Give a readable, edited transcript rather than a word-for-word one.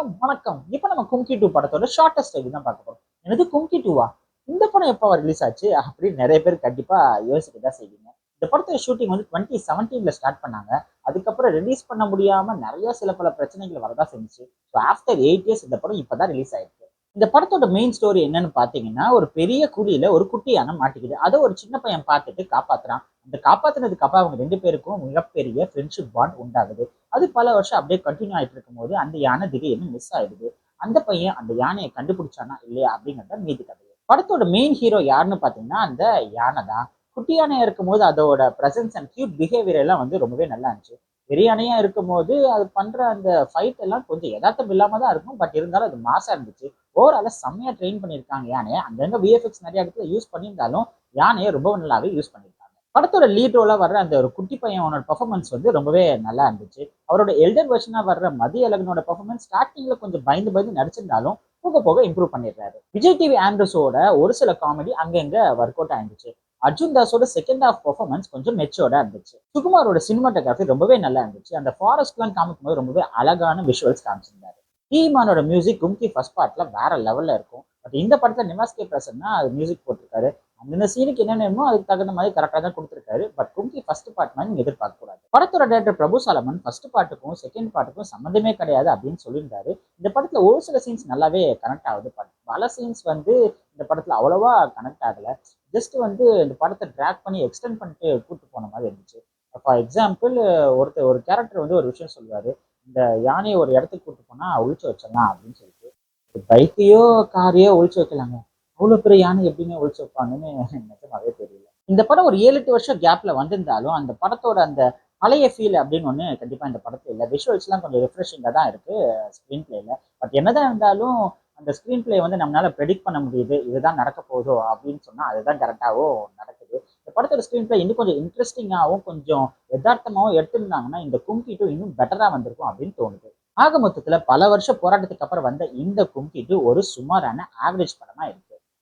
வணக்கம். இப்ப நம்ம கும்கி 2 படத்தோட ஷார்ட்டஸ்ட் ரிவ்யூ தான் பார்க்க போறோம். என்னது கும்கி 2வா? இந்த படம் எப்ப ரிலீஸ் ஆச்சு? அப்படின்னு நிறைய பேர் கண்டிப்பா யோசிக்க தான் செய்வீங்க. இந்த படத்தோட ஷூட்டிங் வந்து 2017ல ஸ்டார்ட் பண்ணாங்க. அதுக்கப்புறம் ரிலீஸ் பண்ண முடியாம நிறைய சில பல பிரச்சனைகள் வரதான் செஞ்சுச்சு. ஸோ ஆஃப்டர் 8 இயர்ஸ் இந்த படம் இப்பதான் ரிலீஸ் ஆயிருக்கு. இந்த படத்தோட மெயின் ஸ்டோரி என்னன்னு பாத்தீங்கன்னா, ஒரு பெரிய குழியில ஒரு குட்டி யானை மாட்டிக்குது. அதை ஒரு சின்ன பையன் பார்த்துட்டு காப்பாத்துறான். அந்த காப்பாத்துனதுக்கு அப்புறம் அவங்க 2 பேருக்கும் மிகப்பெரிய ஃப்ரெண்ட்ஷிப் பாண்ட் உண்டாகுது. அது பல வருஷம் அப்படியே கண்டினியூ ஆயிட்டு இருக்கும்போது அந்த யானை திடீர்னு மிஸ் ஆயிடுது. அந்த பையன் அந்த யானையை கண்டுபிடிச்சானா இல்லையா அப்படிங்கிறத மீதி கதை. படத்தோட மெயின் ஹீரோ யாருன்னு பாத்தீங்கன்னா அந்த யானை தான். குட்டி யானையா இருக்கும்போது அதோட பிரசன்ஸ் அண்ட் கியூட் பிஹேவியர் எல்லாம் வந்து ரொம்பவே நல்லா இருந்துச்சு. பெரிய யானையா இருக்கும்போது அது பண்ற அந்த ஃபைட் எல்லாம் கொஞ்சம் யதார்த்தம் இல்லாம தான் இருக்கும். பட் இருந்தாலும் அது மாசா இருந்துச்சு. ஓவரால செம்மையா ட்ரெயின் பண்ணியிருக்காங்க யானையை. அங்கங்க விஎஃப்எக்ஸ் நிறைய இடத்துல யூஸ் பண்ணியிருந்தாலும் யானையை ரொம்ப நல்லாவே யூஸ் பண்ணியிருக்காங்க. படத்தோட லீட் ரோலா வர்ற அந்த ஒரு குட்டி பையனோட பெர்ஃபார்மன்ஸ் வந்து ரொம்பவே நல்லா இருந்துச்சு. அவரோட எல்டர் வெர்ஷனா வர்ற மதியழகனோட பெர்ஃபார்மன்ஸ் ஸ்டார்டிங்ல கொஞ்சம் பயந்து பயந்து நடிச்சிருந்தாலும் போக போக இம்ப்ரூவ் பண்ணிடுறாரு. விஜய் டிவி ஆண்ட்ரஸோட ஒரு சில காமெடி அங்கங்க ஒர்க் அவுட் ஆயிருந்துச்சு. அர்ஜுன் தாஸோட செகண்ட் ஹாஃப் பெர்ஃபார்மன்ஸ் கொஞ்சம் மெச்சோர்டா இருந்துச்சு. சுகுமாரோட சினிமாட்டோகிராஃபி ரொம்பவே நல்லா இருந்துச்சு. அந்த ஃபாரஸ்ட்லாம் காமிக்கும் போது ரொம்பவே அழகான விஷுவல்ஸ் காமிச்சிருந்தாரு. ஈமானோட மியூசிக் கும்கி ஃபர்ஸ்ட் பார்ட்ல வேற லெவல்ல இருக்கும். பட் இந்த படத்துல நிவாஸ் கே பிரசன்னா அது மியூசிக் போட்டிருக்காரு. அந்த சீனுக்கு என்ன வேணுமோ அதுக்கு தகுந்த மாதிரி கரெக்டாக தான் கொடுத்துருக்காரு. பட் கும்கி ஃபர்ஸ்ட் பார்ட் மாதிரி நீங்க எதிர்பார்க்க கூடாது. படத்தோட டேரக்டர் பிரபு சாலமன் ஃபர்ஸ்ட் பார்ட்டுக்கும் செகண்ட் பார்ட்டுக்கும் சம்மந்தமே கிடையாது அப்படின்னு சொல்லியிருந்தாரு. இந்த படத்துல ஒரு சில சீன்ஸ் நல்லாவே கனெக்ட் ஆகுது. பட் பல சீன்ஸ் வந்து இந்த படத்துல அவ்வளவா கனெக்ட் ஆகல. ஜஸ்ட் வந்து இந்த படத்தை ட்ராக் பண்ணி எக்ஸ்டெண்ட் பண்ணிட்டு கூட்டு போன மாதிரி இருந்துச்சு. ஃபார் எக்ஸாம்பிள், ஒரு கேரக்டர் வந்து ஒரு விஷயம் சொல்லுவாரு. இந்த யானையை ஒரு இடத்துக்கு கூட்டு போனா ஒழிச்சு வச்சிடலாம் அப்படின்னு சொல்லிட்டு, பைக்கையோ காரையோ ஒழிச்சு வைக்கலாங்க, அவ்வளவு பெரிய யானை எப்படிங்க ஒழிச்சு வைப்பாங்கன்னு நிஜமாவே தெரியல. இந்த படம் ஒரு 7-8 வருஷம் கேப்ல வந்திருந்தாலும் அந்த படத்தோட அந்த பழைய ஃபீல் அப்படின்னு ஒண்ணு கண்டிப்பா இந்த படத்துல இல்லை. விஷுவல்ஸ் எல்லாம் கொஞ்சம் ரிஃப்ரெஷிங்கா தான் இருக்கு ஸ்கிரீன் பிளேல. பட் என்னதான் இருந்தாலும் அந்த ஸ்கிரீன் பிளே வந்து நம்மளால ப்ரெடிக்ட் பண்ண முடியுது, இதுதான் நடக்க போதோ அப்படின்னு சொன்னா அதுதான் கரெக்டாகவும் நடக்குது. இந்த படத்தோட ஸ்கிரீன் பிளே இன்னும் கொஞ்சம் இன்ட்ரெஸ்டிங்காகவும் கொஞ்சம் யதார்த்தமாகவும் எடுத்திருந்தாங்கன்னா இந்த கும்கி 2 இன்னும் பெட்டரா வந்திருக்கும் அப்படின்னு தோணுது. ஆக மொத்தத்துல பல வருஷ போராட்டத்துக்கு அப்புறம் வந்த இந்த கும்கி 2 ஒரு சுமாரான ஆவரேஜ் படமா இருக்கு.